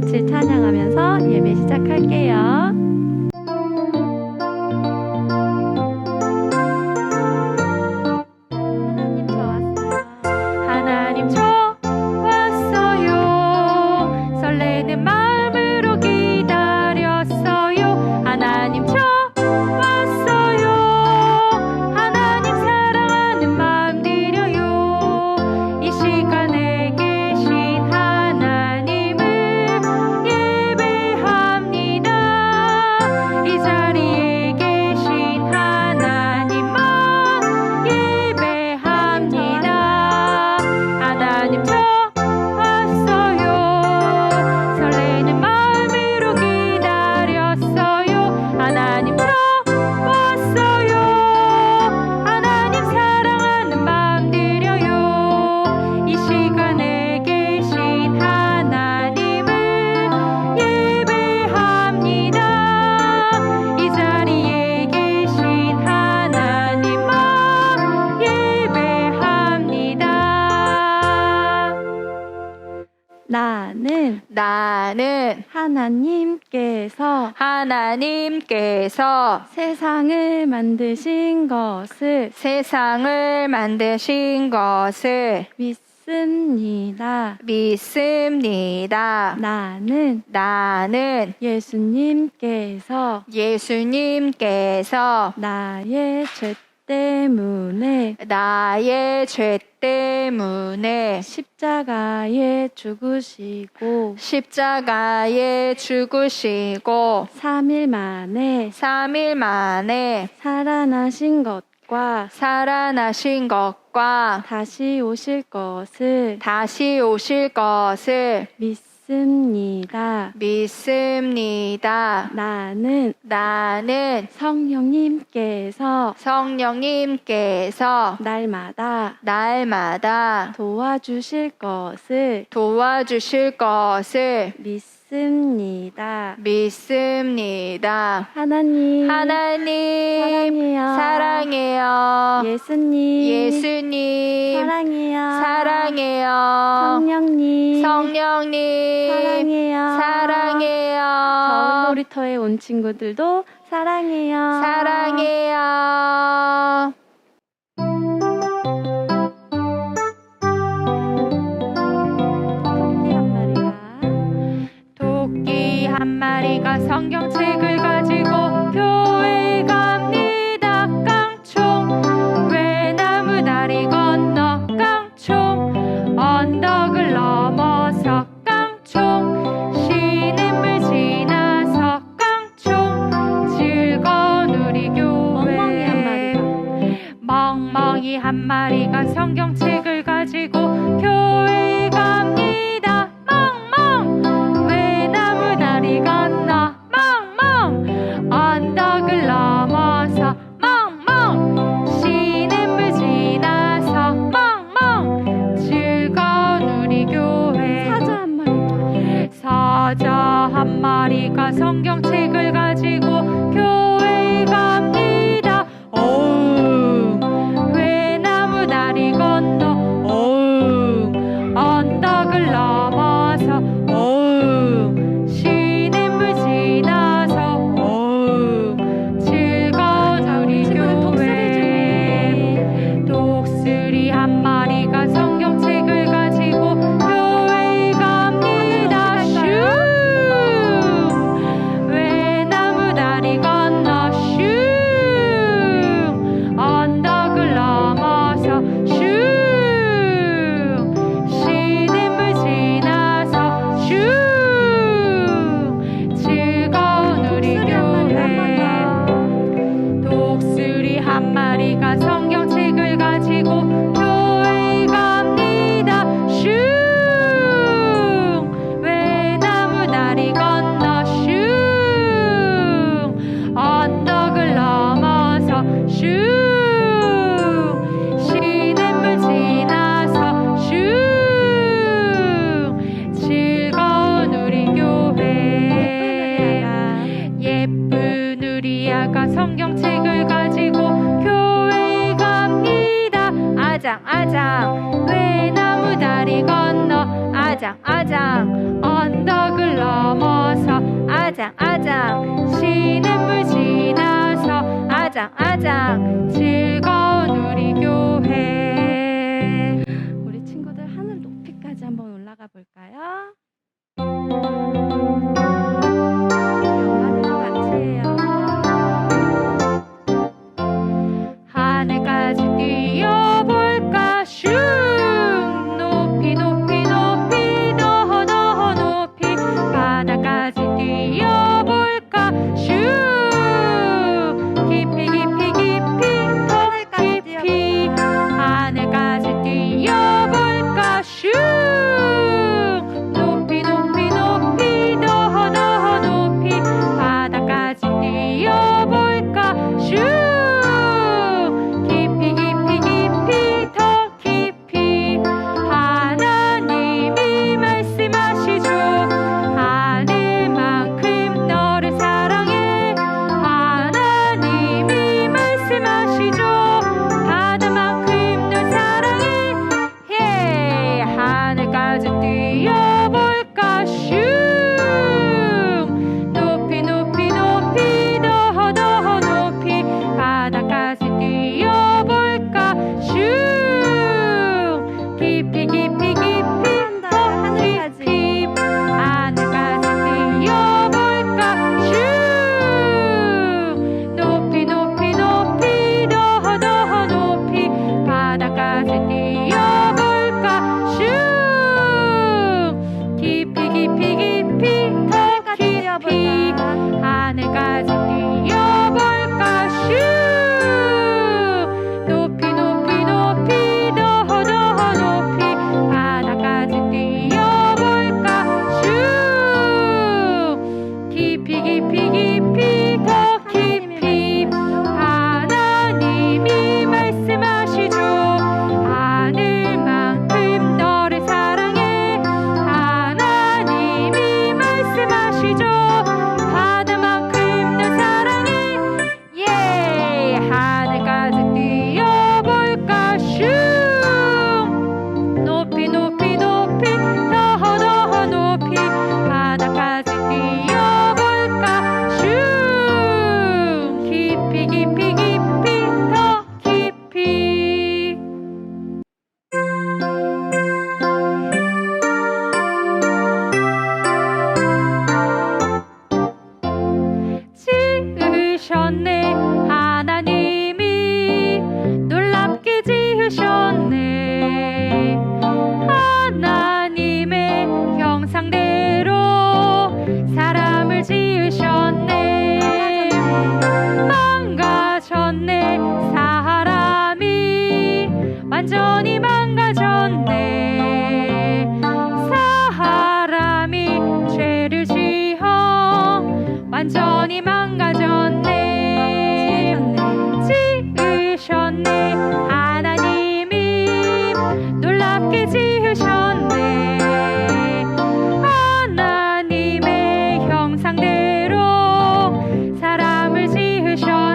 같이 찬양하면서 예배 시작할게요. 하나님 좋았어요. 설레는 마음으로 기다렸어요. 하나님 좋았어요. 하나님 사랑하는 마음 드려요. 이 시간에 계신 하나님을 예배합니다. 이 자리에 계신 하나님만 예배합니다. 하나님 좋았어요. 설레는 마음으로 기다렸어요. 하나님 좋았어요. 하나님 사랑하는 마음 드려요. 이 시간에 계신 하나님을 예배합니다. 이 자리에 계신 하나님만 예배합니다. 나는 하나님께서 세상을 만드신 것을 믿습니다. 나는 예수님께서 나의 죄 때문에 십자가에 죽으시고 3일 만에 살아나신 것과 다시 오실 것을 믿습니다. 나는 성령님께서 날마다 도와주실 것을 믿습니다. 하나님 사랑해요. 예수님 사랑해요. 성령님 사랑해요. 저울 놀이터에 온 친구들도 사랑해요. 토끼 한 마리가 성경책을 가지고 교회에 갑니다. 깡총 외나무 다리 건너 깡총 언덕을 넘어서 깡총 쉬는 물 지나서 깡총 즐거운 우리 교회. 멍멍이 한 마리가 성경책을 가지고 교회에 갑니다. 멍멍 외나무 다리 건너 멍멍 언덕을 넘어서 멍멍 쉬는 물 지나서 멍멍 즐거운 우리 교회. 사자 한 마리가 성경책을 가지고 교회에 갑니다. 외나무 다리 건너 언덕을 넘어서 쉬는 물 지나서 즐거운 우리 교회. 독수리 한 마리가 성경책을 가지고 교회에 갑니다. 슝 외나무 다리 건너 슝 언덕을 넘어서 슝 쉬는 물 지나서 슝 즐거운 우리 교회. 독수리 한 마리가 성경책을 가지고 교회에 갑니다. 슝 외나무 다리 건너 슝 언덕을 넘어서 슝 쉬는 물 지나서 슝 즐거운 우리 교회. 예쁜 우리 아가 성경책을 가지고 교회에 갑니다. 아장 외나무 다리 건너 아장 아장 언덕을 넘어서 아장 아장 쉬는 물 지나서 아장 아장 즐거운 우리 교회. 우리 친구들 하늘 높이까지 한번 올라가 볼까요? 엄마들과 같이 해요. 하늘까지 뛰어볼까 슝 높이 높이 높이 더 높이 바다까지 뛰어볼까 슝 깊이 깊이 깊이 더 깊이 하늘까지 뛰어볼까 슝 높이 높이 높이 더 높이 바다까지 뛰어볼까 슝 깊이 깊이 깊이 더 깊이 하나님이 말씀하시죠 하늘만큼 너를 사랑해 하나님이 말씀하시죠 바다만큼 널 사랑해 예 하늘까지 뛰어볼까 슝 높이 높이 높이 더 높이 바다까지 뛰어볼까 슝 깊이 깊이 깊이 더 깊이 하늘까지 뛰어볼까 슝 높이 높이 높이 더 높이 바다까지 뛰어볼까 슝 깊이 깊이 깊이 더 깊이 하늘까지 뛰어볼까 슝 높이 높이 높이 더 높이 바다까지 뛰어볼까 슝 깊이 깊이 깊이 더 깊이 하나님이 말씀하시죠 하늘만큼 너를 사랑해 하나님이 말씀하시죠 바다만큼 널 사랑해 예 하늘까지 뛰어볼까 슝 높이 높이 높이 더 높이 바다까지 뛰어볼까 슝 깊이 깊이 깊이 더 깊이 지으셨네 하나님이 놀랍게 지으셨네 하나님의 형상대로 사람을 지으셨네 망가졌네 사람이 완전히 망가졌네 사람이 죄를 지어 완전히 망가졌네 지으셨네 하나님이 놀랍게 지으셨네 하나님의 형상대로 사람을 지으셨네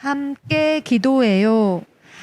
함께 기도해요.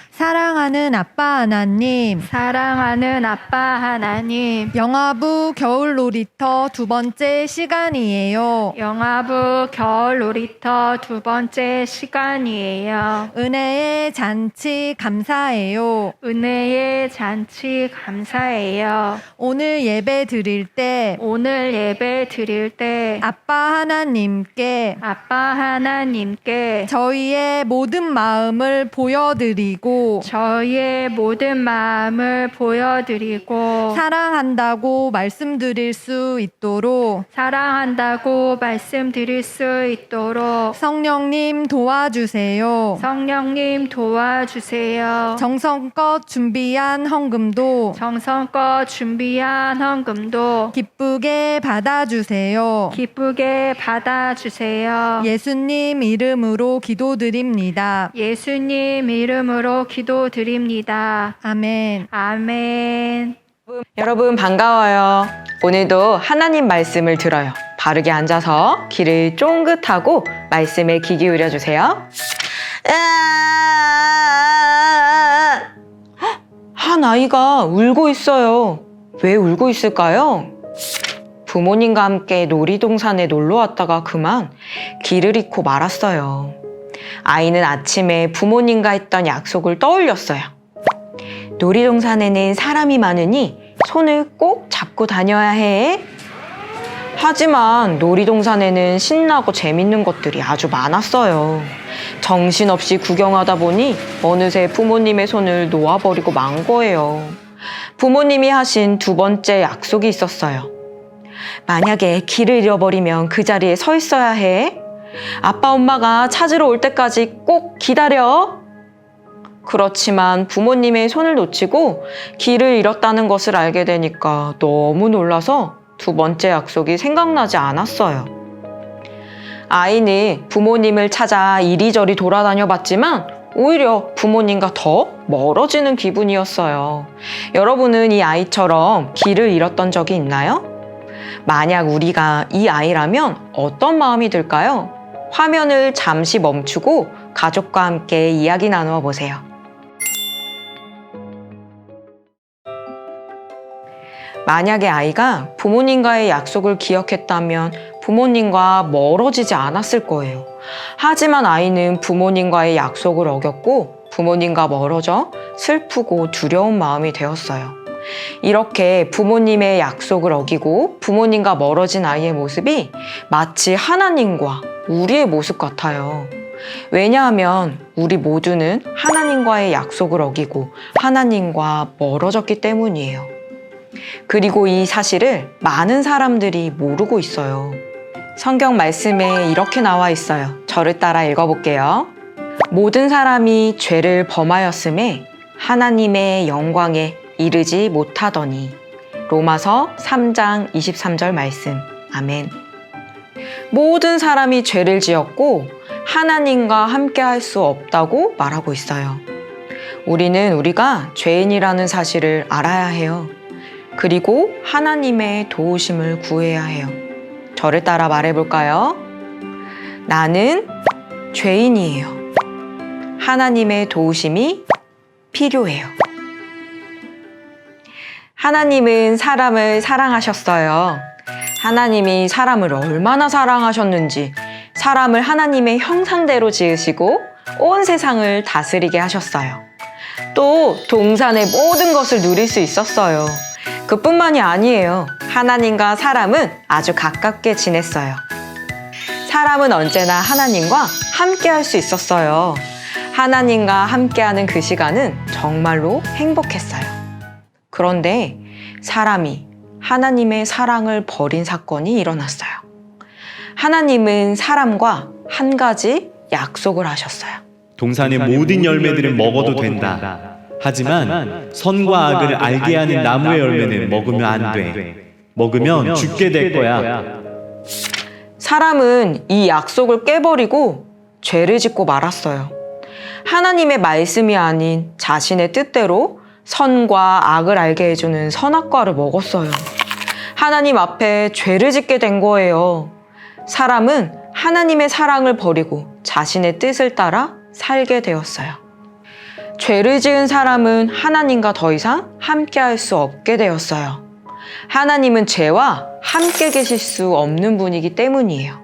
사랑하는 아빠 하나님, 사랑하는 아빠 하나님, 영화부 겨울 놀이터 두 번째 시간이에요. 영화부 겨울 놀이터 두 번째 시간이에요. 은혜의 잔치 감사해요. 은혜의 잔치 감사해요. 오늘 예배 드릴 때 오늘 예배 드릴 때 아빠 하나님께 아빠 하나님께 저희의 모든 마음을 보여드리고 저희의 모든 마음을 보여드리고 사랑한다고 말씀드릴 수 있도록 사랑한다고 말씀드릴 수 있도록 성령님 도와주세요. 성령님 도와주세요. 정성껏 준비한 헌금도 정성껏 준비한 헌금도 기쁘게 받아주세요. 기쁘게 받아주세요. 예수님 이름으로 기도드립니다. 예수님 이름으로 기도드립니다. 아멘. 아멘. 여러분 반가워요. 오늘도 하나님 말씀을 들어요. 바르게 앉아서 귀를 쫑긋하고 말씀에 귀 기울여 주세요. 한 아이가 울고 있어요. 왜 울고 있을까요? 부모님과 함께 놀이동산에 놀러 왔다가 그만 길을 잃고 말았어요. 아이는 아침에 부모님과 했던 약속을 떠올렸어요. 놀이동산에는 사람이 많으니 손을 꼭 잡고 다녀야 해. 하지만 놀이동산에는 신나고 재밌는 것들이 아주 많았어요. 정신없이 구경하다 보니 어느새 부모님의 손을 놓아버리고 만 거예요. 부모님이 하신 두 번째 약속이 있었어요. 만약에 길을 잃어버리면 그 자리에 서 있어야 해. 아빠, 엄마가 찾으러 올 때까지 꼭 기다려. 그렇지만 부모님의 손을 놓치고 길을 잃었다는 것을 알게 되니까 너무 놀라서 두 번째 약속이 생각나지 않았어요. 아이는 부모님을 찾아 이리저리 돌아다녀 봤지만 오히려 부모님과 더 멀어지는 기분이었어요. 여러분은 이 아이처럼 길을 잃었던 적이 있나요? 만약 우리가 이 아이라면 어떤 마음이 들까요? 화면을 잠시 멈추고 가족과 함께 이야기 나누어 보세요. 만약에 아이가 부모님과의 약속을 기억했다면 부모님과 멀어지지 않았을 거예요. 하지만 아이는 부모님과의 약속을 어겼고 부모님과 멀어져 슬프고 두려운 마음이 되었어요. 이렇게 부모님의 약속을 어기고 부모님과 멀어진 아이의 모습이 마치 하나님과 우리의 모습 같아요. 왜냐하면 우리 모두는 하나님과의 약속을 어기고 하나님과 멀어졌기 때문이에요. 그리고 이 사실을 많은 사람들이 모르고 있어요. 성경 말씀에 이렇게 나와 있어요. 저를 따라 읽어볼게요. 모든 사람이 죄를 범하였음에 하나님의 영광에 이르지 못하더니. 로마서 3장 23절 말씀. 아멘. 모든 사람이 죄를 지었고 하나님과 함께 할 수 없다고 말하고 있어요. 우리는 우리가 죄인이라는 사실을 알아야 해요. 그리고 하나님의 도우심을 구해야 해요. 저를 따라 말해볼까요? 나는 죄인이에요. 하나님의 도우심이 필요해요. 하나님은 사람을 사랑하셨어요. 하나님이 사람을 얼마나 사랑하셨는지 사람을 하나님의 형상대로 지으시고 온 세상을 다스리게 하셨어요. 또 동산의 모든 것을 누릴 수 있었어요. 그뿐만이 아니에요. 하나님과 사람은 아주 가깝게 지냈어요. 사람은 언제나 하나님과 함께 할 수 있었어요. 하나님과 함께하는 그 시간은 정말로 행복했어요. 그런데 사람이 하나님의 사랑을 버린 사건이 일어났어요. 하나님은 사람과 한 가지 약속을 하셨어요. 동산의 모든 열매들은 먹어도 된다. 하지만 선과 악을 알게 하는 나무의 열매는 먹으면 안 돼. 먹으면 죽게 될 거야. 사람은 이 약속을 깨버리고 죄를 짓고 말았어요. 하나님의 말씀이 아닌 자신의 뜻대로 선과 악을 알게 해주는 선악과를 먹었어요. 하나님 앞에 죄를 짓게 된 거예요. 사람은 하나님의 사랑을 버리고 자신의 뜻을 따라 살게 되었어요. 죄를 지은 사람은 하나님과 더 이상 함께할 수 없게 되었어요. 하나님은 죄와 함께 계실 수 없는 분이기 때문이에요.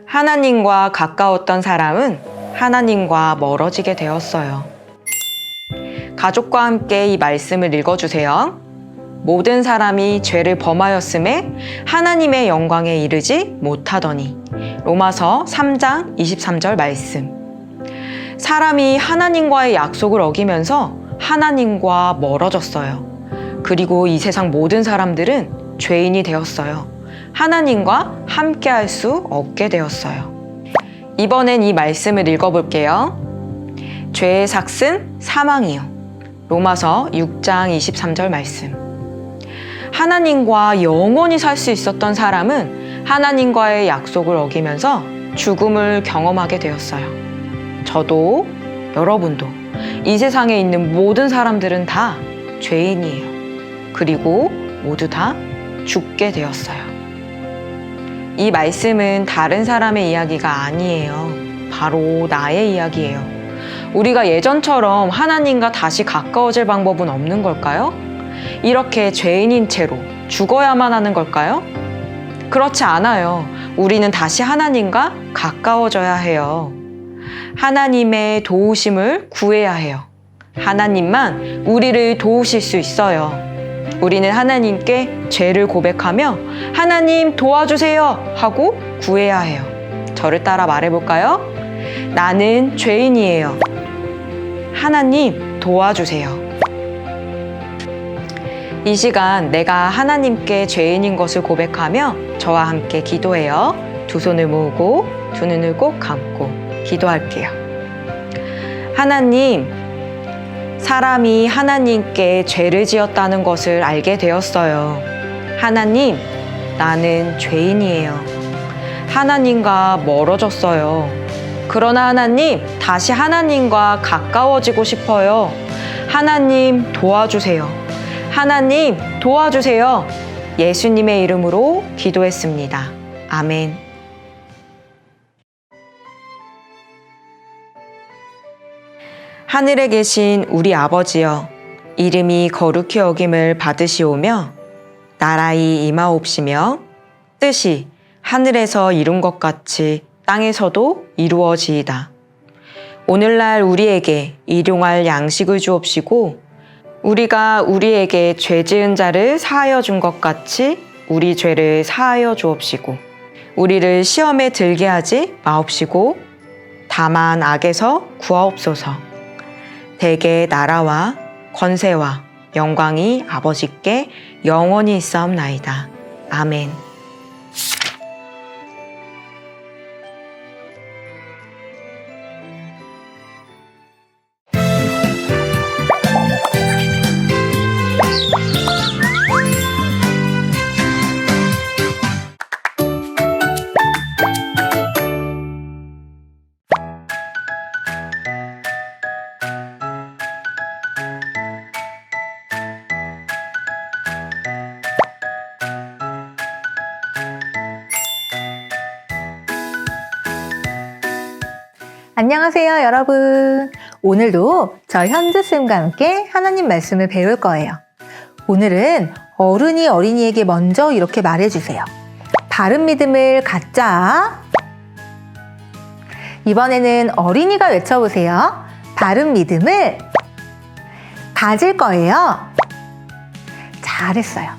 하나님과 가까웠던 사람은 하나님과 멀어지게 되었어요. 가족과 함께 이 말씀을 읽어주세요. 모든 사람이 죄를 범하였음에 하나님의 영광에 이르지 못하더니. 로마서 3장 23절 말씀. 사람이 하나님과의 약속을 어기면서 하나님과 멀어졌어요. 그리고 이 세상 모든 사람들은 죄인이 되었어요. 하나님과 함께할 수 없게 되었어요. 이번엔 이 말씀을 읽어볼게요. 죄의 삭은 사망이요. 로마서 6장 23절 말씀. 하나님과 영원히 살 수 있었던 사람은 하나님과의 약속을 어기면서 죽음을 경험하게 되었어요. 저도, 여러분도, 이 세상에 있는 모든 사람들은 다 죄인이에요. 그리고 모두 다 죽게 되었어요. 이 말씀은 다른 사람의 이야기가 아니에요. 바로 나의 이야기예요. 우리가 예전처럼 하나님과 다시 가까워질 방법은 없는 걸까요? 이렇게 죄인인 채로 죽어야만 하는 걸까요? 그렇지 않아요. 우리는 다시 하나님과 가까워져야 해요. 하나님의 도우심을 구해야 해요. 하나님만 우리를 도우실 수 있어요. 우리는 하나님께 죄를 고백하며 하나님 도와주세요 하고 구해야 해요. 저를 따라 말해볼까요? 나는 죄인이에요. 하나님 도와주세요. 이 시간 내가 하나님께 죄인인 것을 고백하며 저와 함께 기도해요. 두 손을 모으고 두 눈을 꼭 감고 기도할게요. 하나님, 사람이 하나님께 죄를 지었다는 것을 알게 되었어요. 하나님, 나는 죄인이에요. 하나님과 멀어졌어요. 그러나 하나님, 다시 하나님과 가까워지고 싶어요. 하나님 도와주세요. 하나님 도와주세요. 예수님의 이름으로 기도했습니다. 아멘. 하늘에 계신 우리 아버지여, 이름이 거룩히 여김을 받으시오며 나라의 임하옵시며 뜻이 하늘에서 이룬 것 같이 땅에서도 이루어지이다. 오늘날 우리에게 일용할 양식을 주옵시고 우리가 우리에게 죄 지은 자를 사하여 준 것 같이 우리 죄를 사하여 주옵시고 우리를 시험에 들게 하지 마옵시고 다만 악에서 구하옵소서. 대개 나라와 권세와 영광이 아버지께 영원히 있사옵나이다. 아멘. 안녕하세요, 여러분. 오늘도 저 현주쌤과 함께 하나님 말씀을 배울 거예요. 오늘은 어른이 어린이에게 먼저 이렇게 말해주세요. 바른 믿음을 갖자. 이번에는 어린이가 외쳐보세요. 바른 믿음을 가질 거예요. 잘했어요.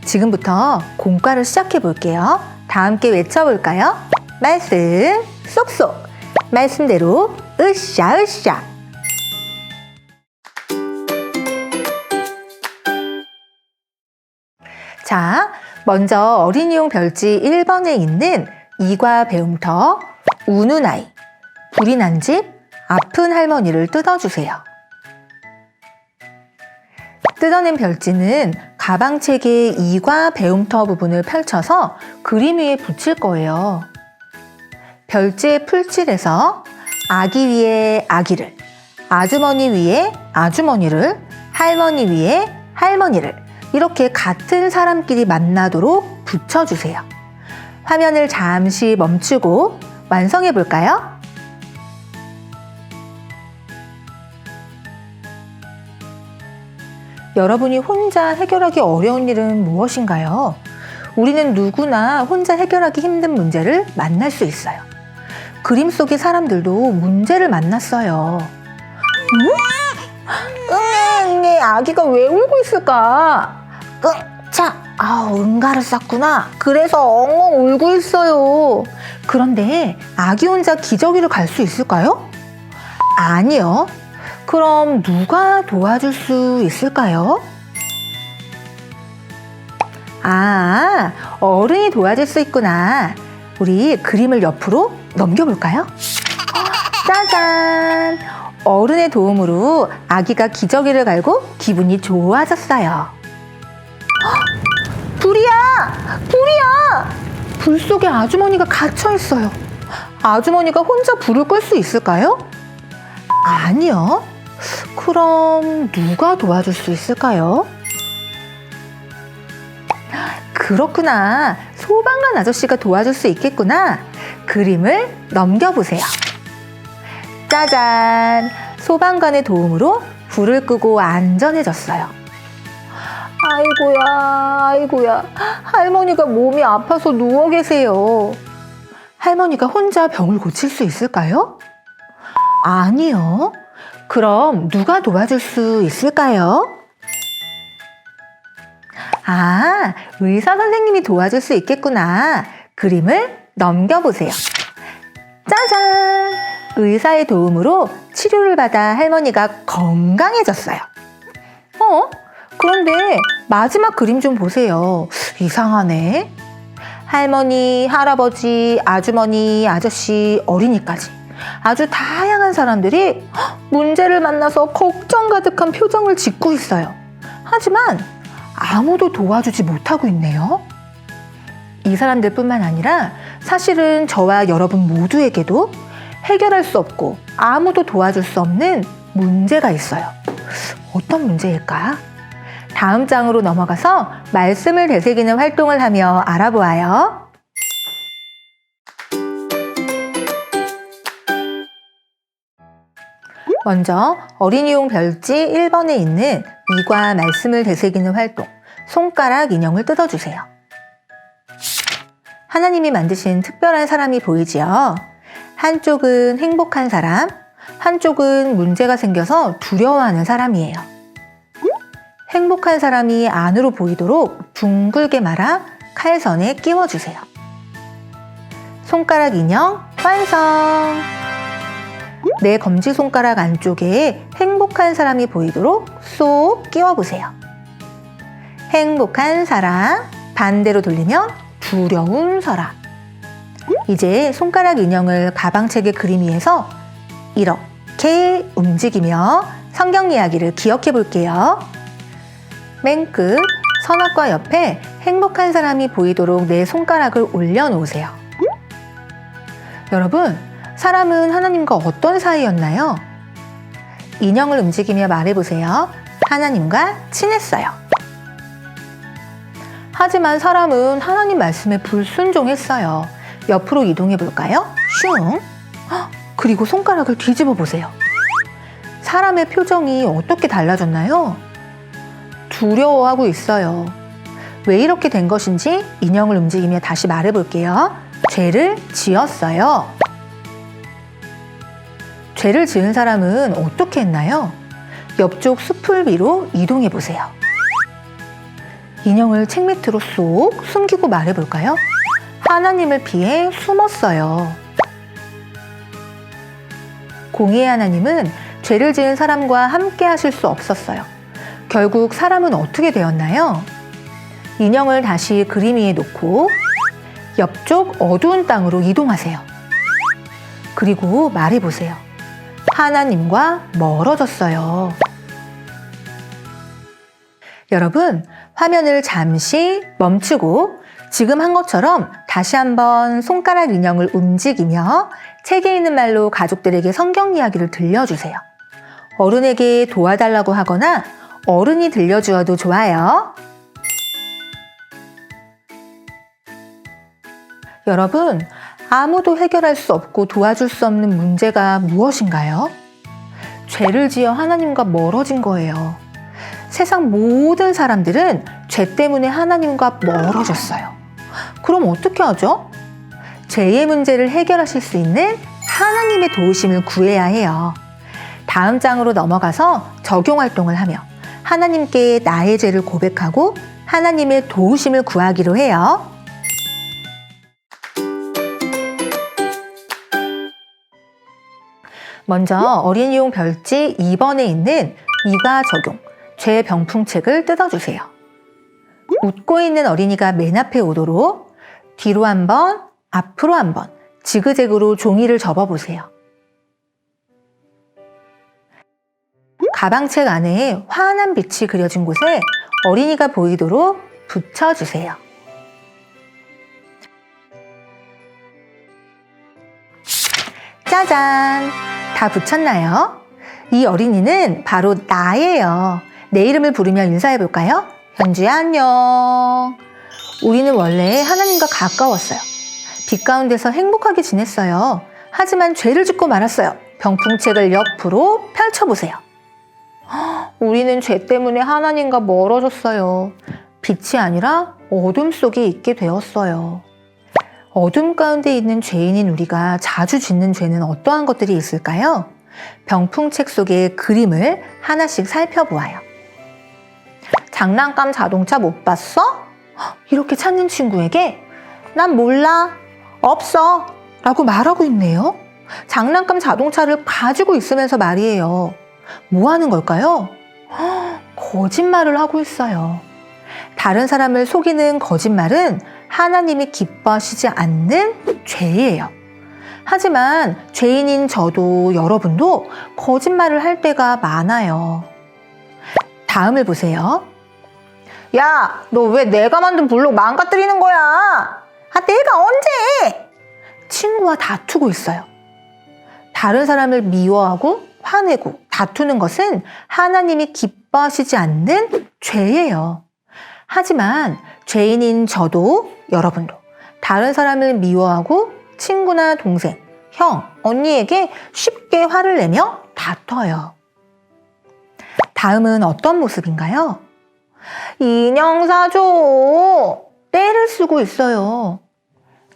지금부터 공과를 시작해 볼게요. 다 함께 외쳐볼까요? 말씀 쏙쏙. 말씀대로 으쌰으쌰. 자, 먼저 어린이용 별지 1번에 있는 이과 배움터, 우는 아이, 불이 난 집, 아픈 할머니를 뜯어주세요. 뜯어낸 별지는 가방책의 이과 배움터 부분을 펼쳐서 그림 위에 붙일 거예요. 별지의 풀칠에서 아기 위에 아기를, 아주머니 위에 아주머니를, 할머니 위에 할머니를 이렇게 같은 사람끼리 만나도록 붙여주세요. 화면을 잠시 멈추고 완성해 볼까요? 여러분이 혼자 해결하기 어려운 일은 무엇인가요? 우리는 누구나 혼자 해결하기 힘든 문제를 만날 수 있어요. 그림 속의 사람들도 문제를 만났어요. 응애, 아기가 왜 울고 있을까? 응가를 쌌구나. 그래서 엉엉 울고 있어요. 그런데 아기 혼자 기저귀를 갈 수 있을까요? 아니요. 그럼 누가 도와줄 수 있을까요? 어른이 도와줄 수 있구나. 우리 그림을 옆으로 넘겨볼까요? 짜잔! 어른의 도움으로 아기가 기저귀를 갈고 기분이 좋아졌어요. 불이야! 불 속에 아주머니가 갇혀 있어요. 아주머니가 혼자 불을 끌 수 있을까요? 아니요. 그럼 누가 도와줄 수 있을까요? 그렇구나. 소방관 아저씨가 도와줄 수 있겠구나. 그림을 넘겨보세요. 짜잔! 소방관의 도움으로 불을 끄고 안전해졌어요. 아이고야. 할머니가 몸이 아파서 누워 계세요. 할머니가 혼자 병을 고칠 수 있을까요? 아니요. 그럼 누가 도와줄 수 있을까요? 의사 선생님이 도와줄 수 있겠구나. 그림을 넘겨보세요. 짜잔! 의사의 도움으로 치료를 받아 할머니가 건강해졌어요. 그런데 마지막 그림 좀 보세요. 이상하네. 할머니, 할아버지, 아주머니, 아저씨, 어린이까지 아주 다양한 사람들이 문제를 만나서 걱정 가득한 표정을 짓고 있어요. 하지만 아무도 도와주지 못하고 있네요. 이 사람들뿐만 아니라 사실은 저와 여러분 모두에게도 해결할 수 없고 아무도 도와줄 수 없는 문제가 있어요. 어떤 문제일까? 다음 장으로 넘어가서 말씀을 되새기는 활동을 하며 알아보아요. 먼저 어린이용 별지 1번에 있는 이과 말씀을 되새기는 활동, 손가락 인형을 뜯어주세요. 하나님이 만드신 특별한 사람이 보이지요? 한쪽은 행복한 사람, 한쪽은 문제가 생겨서 두려워하는 사람이에요. 행복한 사람이 안으로 보이도록 둥글게 말아 칼선에 끼워주세요. 손가락 인형 완성! 내 검지손가락 안쪽에 행복한 사람이 보이도록 쏙 끼워보세요. 행복한 사람, 반대로 돌리면 두려운 사람. 이제 손가락 인형을 가방책에 그림 위에서 이렇게 움직이며 성경 이야기를 기억해 볼게요. 맨 끝 선악과 옆에 행복한 사람이 보이도록 내 손가락을 올려놓으세요. 여러분, 사람은 하나님과 어떤 사이였나요? 인형을 움직이며 말해보세요. 하나님과 친했어요. 하지만 사람은 하나님 말씀에 불순종했어요. 옆으로 이동해 볼까요? 슝! 그리고 손가락을 뒤집어 보세요. 사람의 표정이 어떻게 달라졌나요? 두려워하고 있어요. 왜 이렇게 된 것인지 인형을 움직이며 다시 말해볼게요. 죄를 지었어요. 죄를 지은 사람은 어떻게 했나요? 옆쪽 숲을 위로 이동해 보세요. 인형을 책 밑으로 쏙 숨기고 말해볼까요? 하나님을 피해 숨었어요. 공의의 하나님은 죄를 지은 사람과 함께 하실 수 없었어요. 결국 사람은 어떻게 되었나요? 인형을 다시 그림 위에 놓고 옆쪽 어두운 땅으로 이동하세요. 그리고 말해보세요. 하나님과 멀어졌어요. 여러분, 화면을 잠시 멈추고 지금 한 것처럼 다시 한번 손가락 인형을 움직이며 책에 있는 말로 가족들에게 성경 이야기를 들려주세요. 어른에게 도와달라고 하거나 어른이 들려주어도 좋아요. 여러분, 아무도 해결할 수 없고 도와줄 수 없는 문제가 무엇인가요? 죄를 지어 하나님과 멀어진 거예요. 세상 모든 사람들은 죄 때문에 하나님과 멀어졌어요. 그럼 어떻게 하죠? 죄의 문제를 해결하실 수 있는 하나님의 도우심을 구해야 해요. 다음 장으로 넘어가서 적용 활동을 하며 하나님께 나의 죄를 고백하고 하나님의 도우심을 구하기로 해요. 먼저 어린이용 별지 2번에 있는 이과 적용, 죄 병풍책을 뜯어주세요. 웃고 있는 어린이가 맨 앞에 오도록 뒤로 한 번, 앞으로 한 번, 지그재그로 종이를 접어보세요. 가방책 안에 환한 빛이 그려진 곳에 어린이가 보이도록 붙여주세요. 짜잔! 다 붙였나요? 이 어린이는 바로 나예요. 내 이름을 부르며 인사해볼까요? 현주야 안녕. 우리는 원래 하나님과 가까웠어요. 빛 가운데서 행복하게 지냈어요. 하지만 죄를 짓고 말았어요. 병풍책을 옆으로 펼쳐보세요. 우리는 죄 때문에 하나님과 멀어졌어요. 빛이 아니라 어둠 속에 있게 되었어요. 어둠 가운데 있는 죄인인 우리가 자주 짓는 죄는 어떠한 것들이 있을까요? 병풍책 속의 그림을 하나씩 살펴보아요. 장난감 자동차 못 봤어? 이렇게 찾는 친구에게 난 몰라, 없어 라고 말하고 있네요. 장난감 자동차를 가지고 있으면서 말이에요. 뭐 하는 걸까요? 거짓말을 하고 있어요. 다른 사람을 속이는 거짓말은 하나님이 기뻐하시지 않는 죄예요. 하지만 죄인인 저도 여러분도 거짓말을 할 때가 많아요. 다음을 보세요. 야, 너 왜 내가 만든 블록 망가뜨리는 거야? 아, 내가 언제? 친구와 다투고 있어요. 다른 사람을 미워하고 화내고 다투는 것은 하나님이 기뻐하시지 않는 죄예요. 하지만 죄인인 저도 여러분도 다른 사람을 미워하고 친구나 동생, 형, 언니에게 쉽게 화를 내며 다퉈요. 다음은 어떤 모습인가요? 인형 사줘. 떼를 쓰고 있어요.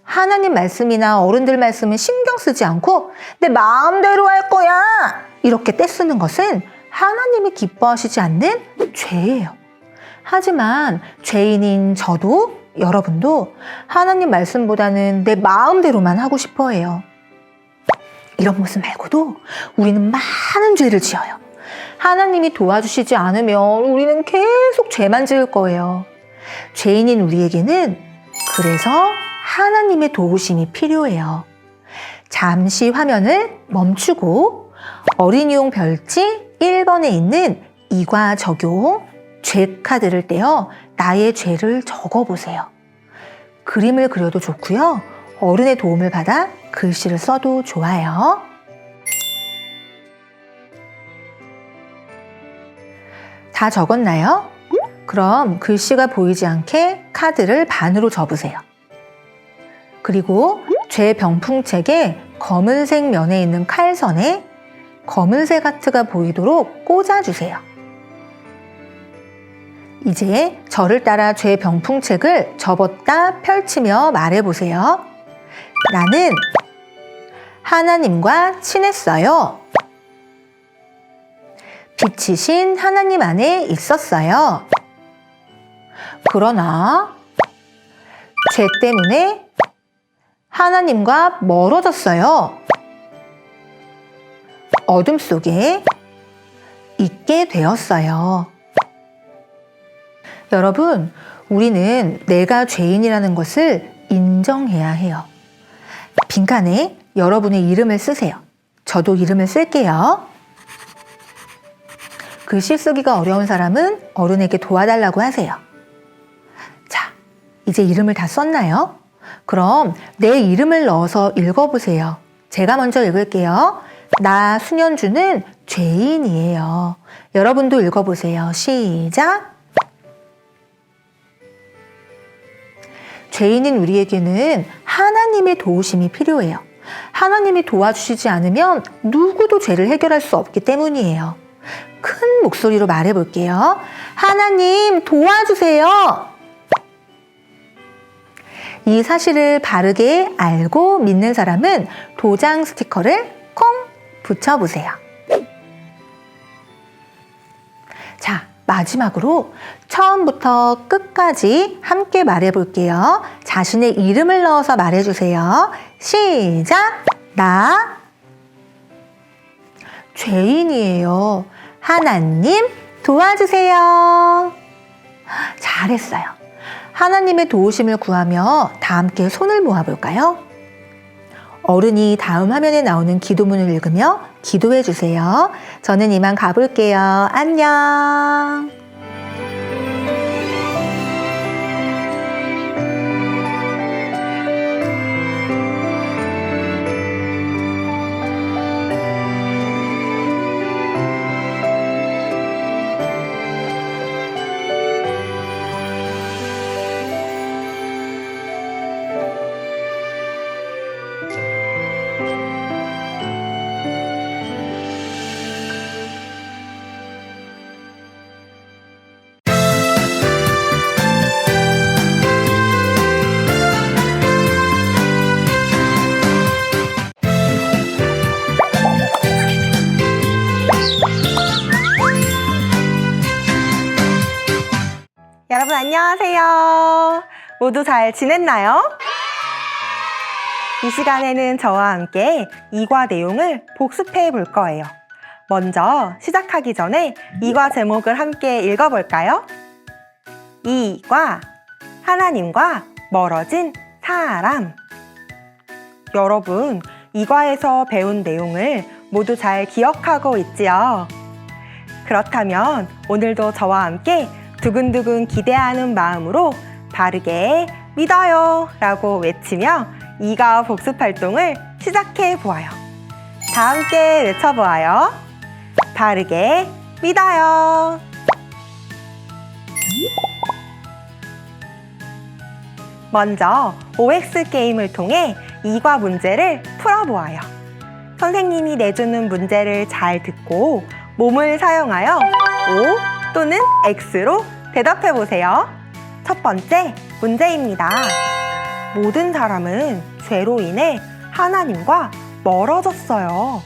하나님 말씀이나 어른들 말씀은 신경 쓰지 않고 내 마음대로 할 거야. 이렇게 떼쓰는 것은 하나님이 기뻐하시지 않는 죄예요. 하지만 죄인인 저도 여러분도 하나님 말씀보다는 내 마음대로만 하고 싶어 해요. 이런 모습 말고도 우리는 많은 죄를 지어요. 하나님이 도와주시지 않으면 우리는 계속 죄만 지을 거예요. 죄인인 우리에게는 그래서 하나님의 도우심이 필요해요. 잠시 화면을 멈추고 어린이용 별지 1번에 있는 이과 적용 죄 카드를 떼어 나의 죄를 적어보세요. 그림을 그려도 좋고요. 어른의 도움을 받아 글씨를 써도 좋아요. 다 적었나요? 그럼 글씨가 보이지 않게 카드를 반으로 접으세요. 그리고 죄 병풍책의 검은색 면에 있는 칼선에 검은색 하트가 보이도록 꽂아주세요. 이제 저를 따라 죄 병풍책을 접었다 펼치며 말해보세요. 나는 하나님과 친했어요. 빛이신 하나님 안에 있었어요. 그러나 죄 때문에 하나님과 멀어졌어요. 어둠 속에 있게 되었어요. 여러분, 우리는 내가 죄인이라는 것을 인정해야 해요. 빈칸에 여러분의 이름을 쓰세요. 저도 이름을 쓸게요. 글씨 쓰기가 어려운 사람은 어른에게 도와달라고 하세요. 자, 이제 이름을 다 썼나요? 그럼 내 이름을 넣어서 읽어보세요. 제가 먼저 읽을게요. 나 수년주는 죄인이에요. 여러분도 읽어보세요. 시작! 죄인인 우리에게는 하나님의 도우심이 필요해요. 하나님이 도와주시지 않으면 누구도 죄를 해결할 수 없기 때문이에요. 큰 목소리로 말해볼게요. 하나님 도와주세요. 이 사실을 바르게 알고 믿는 사람은 도장 스티커를 콩 붙여보세요. 자, 마지막으로 처음부터 끝까지 함께 말해볼게요. 자신의 이름을 넣어서 말해주세요. 시작! 나 죄인이에요. 하나님 도와주세요. 잘했어요. 하나님의 도우심을 구하며 다 함께 손을 모아볼까요? 어른이 다음 화면에 나오는 기도문을 읽으며 기도해 주세요. 저는 이만 가볼게요. 안녕. 여러분 안녕하세요. 모두 잘 지냈나요? 이 시간에는 저와 함께 이과 내용을 복습해 볼 거예요. 먼저 시작하기 전에 이과 제목을 함께 읽어볼까요? 이과, 하나님과 멀어진 사람. 여러분, 이과에서 배운 내용을 모두 잘 기억하고 있지요? 그렇다면 오늘도 저와 함께 두근두근 기대하는 마음으로 바르게 믿어요 라고 외치며 이과 복습 활동을 시작해 보아요. 다 함께 외쳐보아요. 바르게 믿어요. 먼저 OX 게임을 통해 이과 문제를 풀어보아요. 선생님이 내주는 문제를 잘 듣고 몸을 사용하여 O 또는 X로 대답해 보세요. 첫 번째 문제입니다. 모든 사람은 죄로 인해 하나님과 멀어졌어요.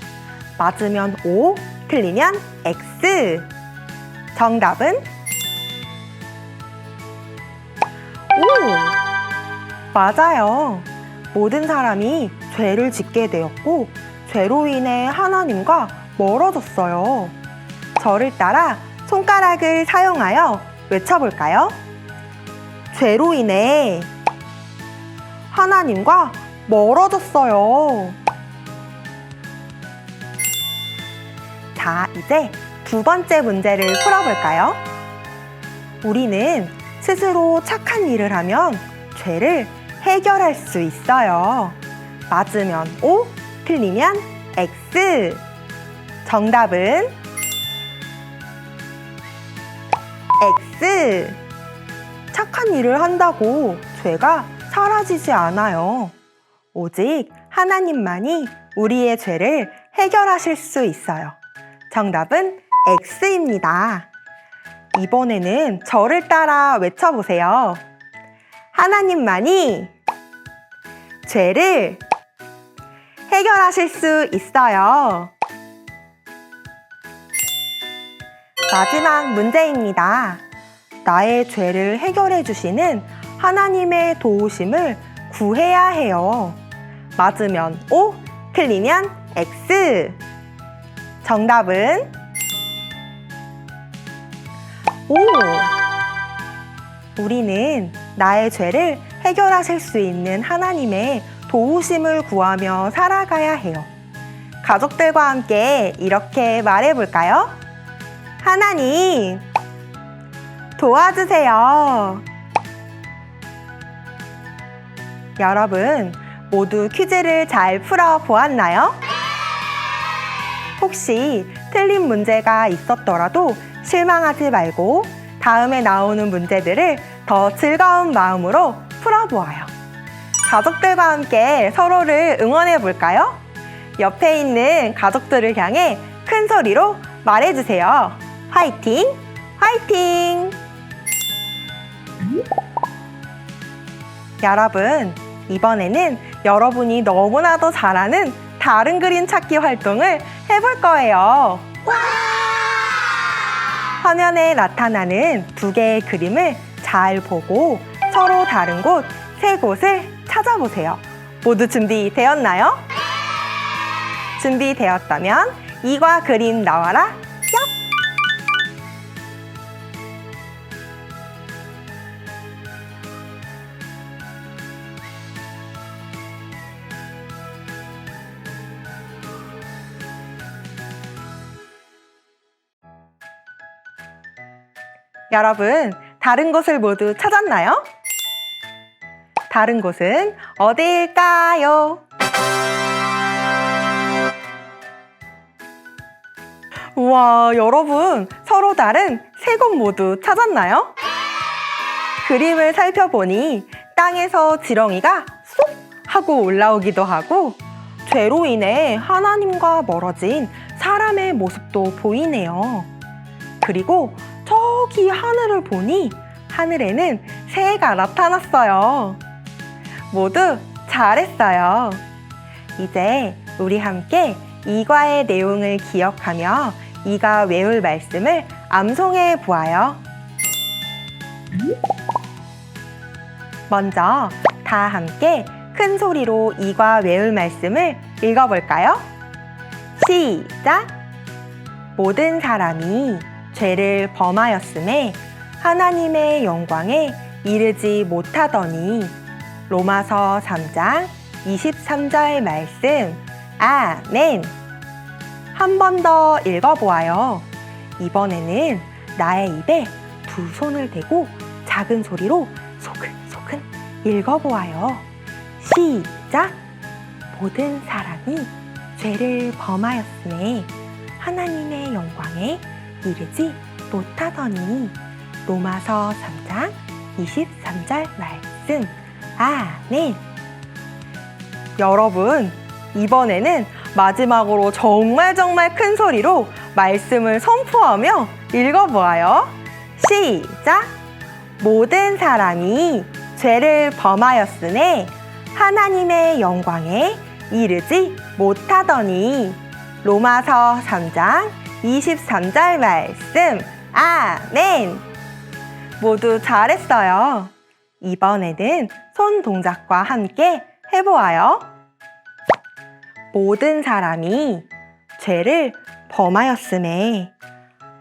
맞으면 O, 틀리면 X. 정답은 O. 맞아요. 모든 사람이 죄를 짓게 되었고 죄로 인해 하나님과 멀어졌어요. 저를 따라 손가락을 사용하여 외쳐볼까요? 죄로 인해 하나님과 멀어졌어요. 자, 이제 두 번째 문제를 풀어볼까요? 우리는 스스로 착한 일을 하면 죄를 해결할 수 있어요. 맞으면 O, 틀리면 X. 정답은 X. 착한 일을 한다고 죄가 사라지지 않아요. 오직 하나님만이 우리의 죄를 해결하실 수 있어요. 정답은 X입니다. 이번에는 저를 따라 외쳐보세요. 하나님만이 죄를 해결하실 수 있어요. 마지막 문제입니다. 나의 죄를 해결해 주시는 하나님의 도우심을 구해야 해요. 맞으면 O, 틀리면 X. 정답은 O. 우리는 나의 죄를 해결하실 수 있는 하나님의 도우심을 구하며 살아가야 해요. 가족들과 함께 이렇게 말해볼까요? 하나님, 도와주세요. 여러분, 모두 퀴즈를 잘 풀어보았나요? 혹시 틀린 문제가 있었더라도 실망하지 말고 다음에 나오는 문제들을 더 즐거운 마음으로 풀어보아요. 가족들과 함께 서로를 응원해 볼까요? 옆에 있는 가족들을 향해 큰 소리로 말해주세요. 화이팅! 화이팅! 여러분, 이번에는 여러분이 너무나도 잘하는 다른 그림 찾기 활동을 해볼 거예요. 화면에 나타나는 두 개의 그림을 잘 보고 서로 다른 곳 세 곳을 찾아보세요. 모두 준비되었나요? 준비되었다면 이과 그림 나와라. 여러분, 다른 곳을 모두 찾았나요? 다른 곳은 어디일까요? 우와, 여러분, 서로 다른 세 곳 모두 찾았나요? 그림을 살펴보니 땅에서 지렁이가 쏙 하고 올라오기도 하고 죄로 인해 하나님과 멀어진 사람의 모습도 보이네요. 그리고 저기 하늘을 보니 하늘에는 새가 나타났어요. 모두 잘했어요. 이제 우리 함께 이과의 내용을 기억하며 이가 외울 말씀을 암송해 보아요. 먼저 다 함께 큰 소리로 이과 외울 말씀을 읽어볼까요? 시작! 모든 사람이 죄를 범하였음에 하나님의 영광에 이르지 못하더니 로마서 3장 23절 말씀 아멘. 한 번 더 읽어보아요. 이번에는 나의 입에 두 손을 대고 작은 소리로 소근소근 읽어보아요. 시작! 모든 사람이 죄를 범하였음에 하나님의 영광에 이르지 못하더니 로마서 3장 23절 말씀 아멘. 여러분, 이번에는 마지막으로 정말 큰 소리로 말씀을 선포하며 읽어보아요. 시작! 모든 사람이 죄를 범하였음에 하나님의 영광에 이르지 못하더니 로마서 3장 23절 말씀 아멘. 모두 잘했어요. 이번에는 손 동작과 함께 해보아요. 모든 사람이 죄를 범하였음에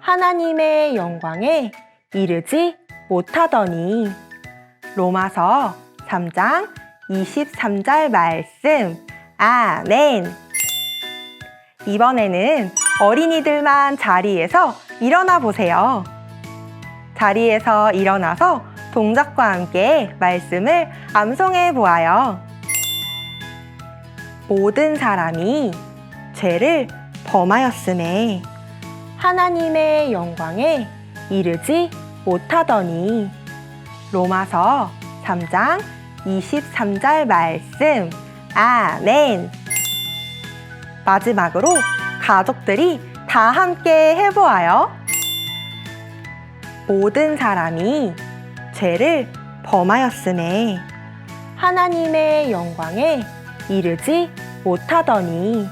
하나님의 영광에 이르지 못하더니 로마서 3장 23절 말씀 아멘. 이번에는 어린이들만 자리에서 일어나 보세요. 자리에서 일어나서 동작과 함께 말씀을 암송해 보아요. 모든 사람이 죄를 범하였음에 하나님의 영광에 이르지 못하더니 로마서 3장 23절 말씀 아멘. 마지막으로 가족들이 다 함께 해보아요. 모든 사람이 죄를 범하였음에 하나님의 영광에 이르지 못하더니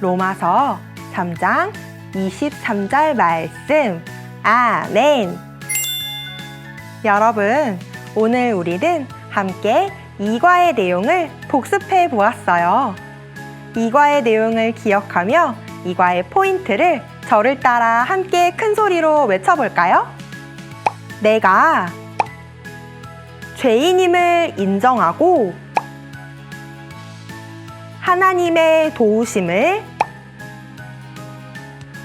로마서 3장 23절 말씀 아멘. 여러분, 오늘 우리는 함께 이과의 내용을 복습해 보았어요. 이과의 내용을 기억하며 이과의 포인트를 저를 따라 함께 큰 소리로 외쳐볼까요? 내가 죄인임을 인정하고 하나님의 도우심을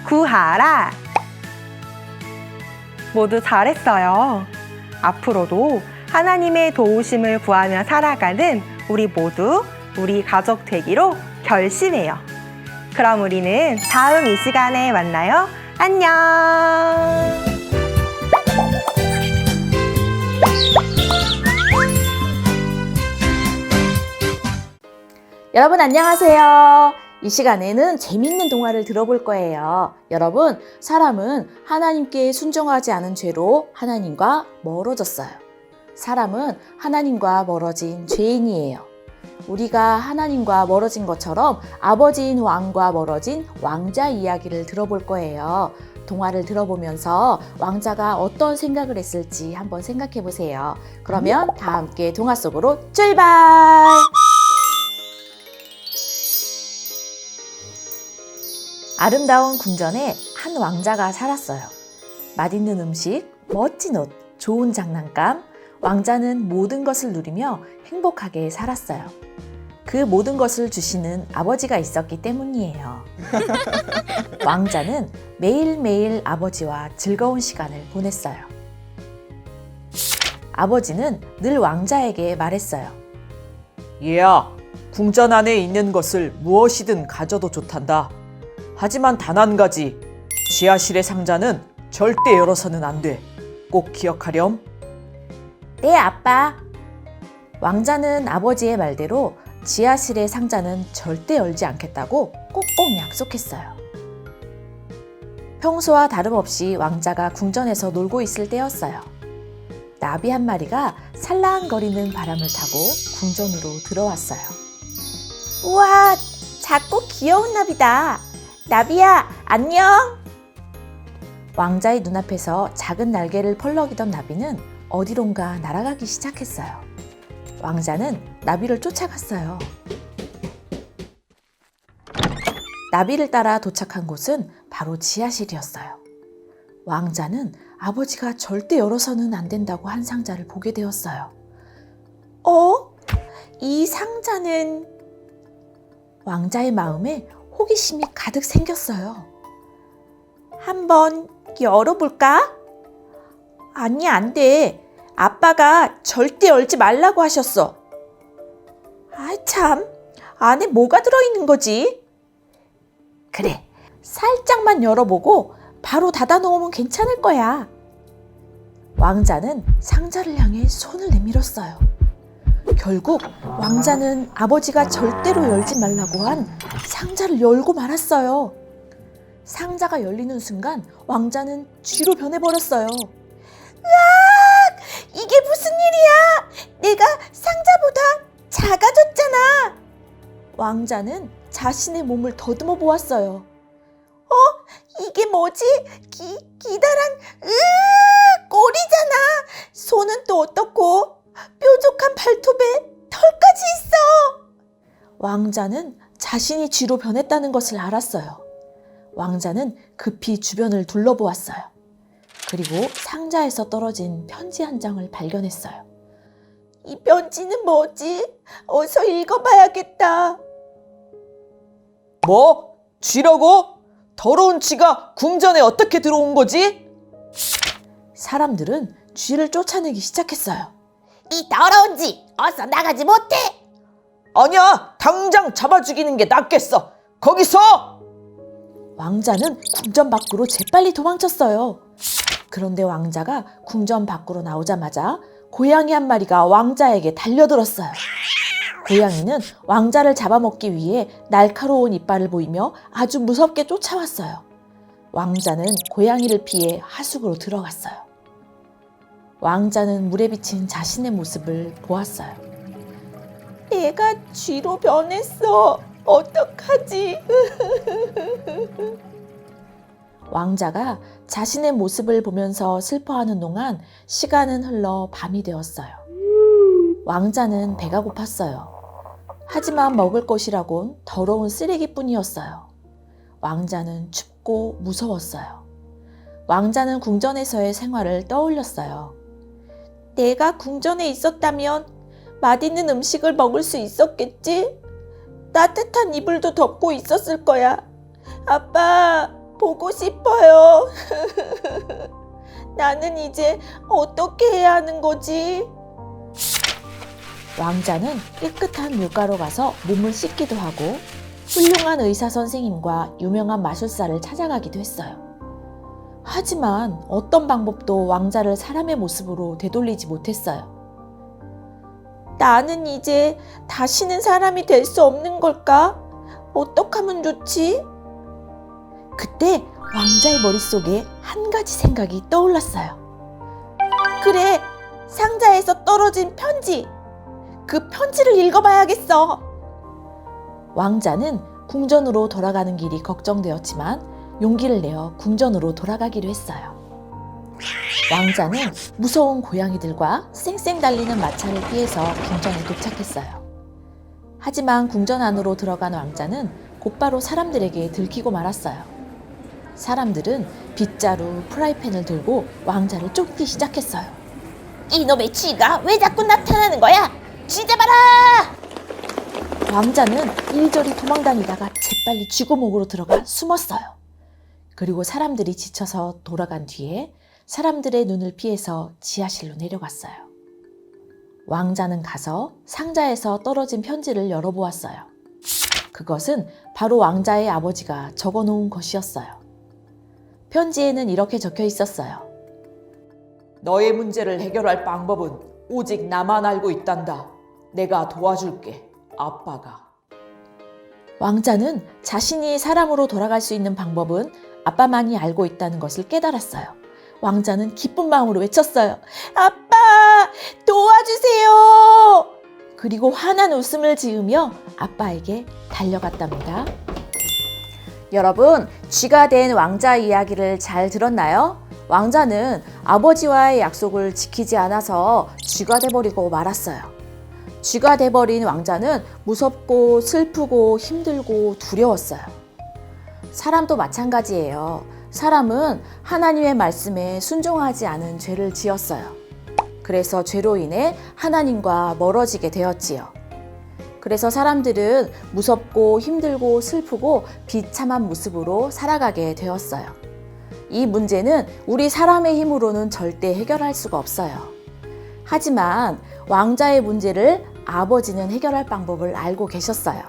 구하라. 모두 잘했어요. 앞으로도 하나님의 도우심을 구하며 살아가는 우리 모두 우리 가족 되기로 결심해요. 그럼 우리는 다음 이 시간에 만나요. 안녕. 여러분 안녕하세요. 이 시간에는 재밌는 동화를 들어볼 거예요. 여러분, 사람은 하나님께 순종하지 않은 죄로 하나님과 멀어졌어요. 사람은 하나님과 멀어진 죄인이에요. 우리가 하나님과 멀어진 것처럼 아버지인 왕과 멀어진 왕자 이야기를 들어볼 거예요. 동화를 들어보면서 왕자가 어떤 생각을 했을지 한번 생각해 보세요. 그러면 다 함께 동화 속으로 출발! 아름다운 궁전에 한 왕자가 살았어요. 맛있는 음식, 멋진 옷, 좋은 장난감, 왕자는 모든 것을 누리며 행복하게 살았어요. 그 모든 것을 주시는 아버지가 있었기 때문이에요. 왕자는 매일매일 아버지와 즐거운 시간을 보냈어요. 아버지는 늘 왕자에게 말했어요. 얘야, 궁전 안에 있는 것을 무엇이든 가져도 좋단다. 하지만 단 한 가지, 지하실의 상자는 절대 열어서는 안 돼. 꼭 기억하렴. 네, 아빠. 왕자는 아버지의 말대로 지하실의 상자는 절대 열지 않겠다고 꼭꼭 약속했어요. 평소와 다름없이 왕자가 궁전에서 놀고 있을 때였어요. 나비 한 마리가 살랑거리는 바람을 타고 궁전으로 들어왔어요. 우와, 작고 귀여운 나비다. 나비야, 안녕! 왕자의 눈앞에서 작은 날개를 펄럭이던 나비는 어디론가 날아가기 시작했어요. 왕자는 나비를 쫓아갔어요. 나비를 따라 도착한 곳은 바로 지하실이었어요. 왕자는 아버지가 절대 열어서는 안 된다고 한 상자를 보게 되었어요. 이 상자는... 왕자의 마음에 호기심이 가득 생겼어요. 한번 열어볼까? 아니, 안 돼. 아빠가 절대 열지 말라고 하셨어. 참, 안에 뭐가 들어있는 거지? 그래, 살짝만 열어보고 바로 닫아놓으면 괜찮을 거야. 왕자는 상자를 향해 손을 내밀었어요. 결국 왕자는 아버지가 절대로 열지 말라고 한 상자를 열고 말았어요. 상자가 열리는 순간 왕자는 쥐로 변해버렸어요. 으악! 이게 무슨 일이야? 내가 상자보다 작아졌잖아. 왕자는 자신의 몸을 더듬어 보았어요. 이게 뭐지? 기다란 꼬리잖아. 손은 또 어떻고? 뾰족한 발톱에 털까지 있어. 왕자는 자신이 쥐로 변했다는 것을 알았어요. 왕자는 급히 주변을 둘러보았어요. 그리고 상자에서 떨어진 편지 한 장을 발견했어요. 이 편지는 뭐지? 어서 읽어봐야겠다. 뭐? 쥐라고? 더러운 쥐가 궁전에 어떻게 들어온 거지? 사람들은 쥐를 쫓아내기 시작했어요. 이 더러운 쥐! 어서 나가지 못해! 아니야! 당장 잡아 죽이는 게 낫겠어! 거기서! 왕자는 궁전 밖으로 재빨리 도망쳤어요. 그런데 왕자가 궁전 밖으로 나오자마자 고양이 한 마리가 왕자에게 달려들었어요. 고양이는 왕자를 잡아먹기 위해 날카로운 이빨을 보이며 아주 무섭게 쫓아왔어요. 왕자는 고양이를 피해 하수구로 들어갔어요. 왕자는 물에 비친 자신의 모습을 보았어요. 내가 쥐로 변했어. 어떡하지? 왕자가 자신의 모습을 보면서 슬퍼하는 동안 시간은 흘러 밤이 되었어요. 왕자는 배가 고팠어요. 하지만 먹을 것이라곤 더러운 쓰레기뿐이었어요. 왕자는 춥고 무서웠어요. 왕자는 궁전에서의 생활을 떠올렸어요. 내가 궁전에 있었다면 맛있는 음식을 먹을 수 있었겠지? 따뜻한 이불도 덮고 있었을 거야. 아빠, 보고 싶어요. 나는 이제 어떻게 해야 하는 거지? 왕자는 깨끗한 물가로 가서 몸을 씻기도 하고 훌륭한 의사 선생님과 유명한 마술사를 찾아가기도 했어요. 하지만 어떤 방법도 왕자를 사람의 모습으로 되돌리지 못했어요. 나는 이제 다시는 사람이 될 수 없는 걸까? 어떡하면 좋지? 그때 왕자의 머릿속에 한 가지 생각이 떠올랐어요. 그래, 상자에서 떨어진 편지! 그 편지를 읽어봐야겠어! 왕자는 궁전으로 돌아가는 길이 걱정되었지만 용기를 내어 궁전으로 돌아가기로 했어요. 왕자는 무서운 고양이들과 쌩쌩 달리는 마차를 피해서 궁전에 도착했어요. 하지만 궁전 안으로 들어간 왕자는 곧바로 사람들에게 들키고 말았어요. 사람들은 빗자루, 프라이팬을 들고 왕자를 쫓기 시작했어요. 이놈의 쥐가 왜 자꾸 나타나는 거야? 쥐 잡아라! 왕자는 이리저리 도망다니다가 재빨리 쥐고목으로 들어가 숨었어요. 그리고 사람들이 지쳐서 돌아간 뒤에 사람들의 눈을 피해서 지하실로 내려갔어요. 왕자는 가서 상자에서 떨어진 편지를 열어보았어요. 그것은 바로 왕자의 아버지가 적어놓은 것이었어요. 편지에는 이렇게 적혀 있었어요. 너의 문제를 해결할 방법은 오직 나만 알고 있단다. 내가 도와줄게, 아빠가. 왕자는 자신이 사람으로 돌아갈 수 있는 방법은 아빠만이 알고 있다는 것을 깨달았어요. 왕자는 기쁜 마음으로 외쳤어요. 아빠, 도와주세요! 그리고 환한 웃음을 지으며 아빠에게 달려갔답니다. 여러분, 쥐가 된 왕자 이야기를 잘 들었나요? 왕자는 아버지와의 약속을 지키지 않아서 쥐가 돼버리고 말았어요. 쥐가 돼버린 왕자는 무섭고 슬프고 힘들고 두려웠어요. 사람도 마찬가지예요. 사람은 하나님의 말씀에 순종하지 않은 죄를 지었어요. 그래서 죄로 인해 하나님과 멀어지게 되었지요. 그래서 사람들은 무섭고 힘들고 슬프고 비참한 모습으로 살아가게 되었어요. 이 문제는 우리 사람의 힘으로는 절대 해결할 수가 없어요. 하지만 왕자의 문제를 아버지는 해결할 방법을 알고 계셨어요.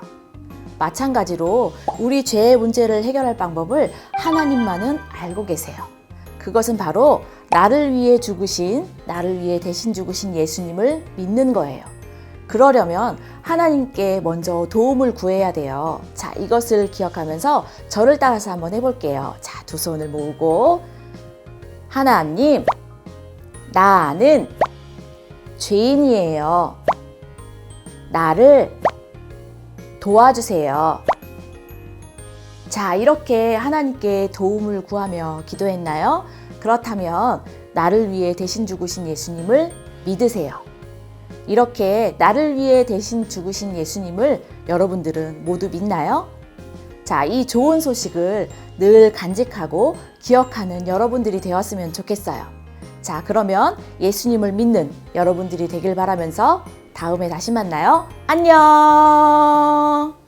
마찬가지로 우리 죄의 문제를 해결할 방법을 하나님만은 알고 계세요. 그것은 바로 나를 위해 죽으신, 나를 위해 대신 죽으신 예수님을 믿는 거예요. 그러려면 하나님께 먼저 도움을 구해야 돼요. 자, 이것을 기억하면서 저를 따라서 한번 해볼게요. 자, 두 손을 모으고 하나님, 나는 죄인이에요. 나를 도와주세요. 자, 이렇게 하나님께 도움을 구하며 기도했나요? 그렇다면 나를 위해 대신 죽으신 예수님을 믿으세요. 이렇게 나를 위해 대신 죽으신 예수님을 여러분들은 모두 믿나요? 자, 이 좋은 소식을 늘 간직하고 기억하는 여러분들이 되었으면 좋겠어요. 자, 그러면 예수님을 믿는 여러분들이 되길 바라면서 다음에 다시 만나요. 안녕!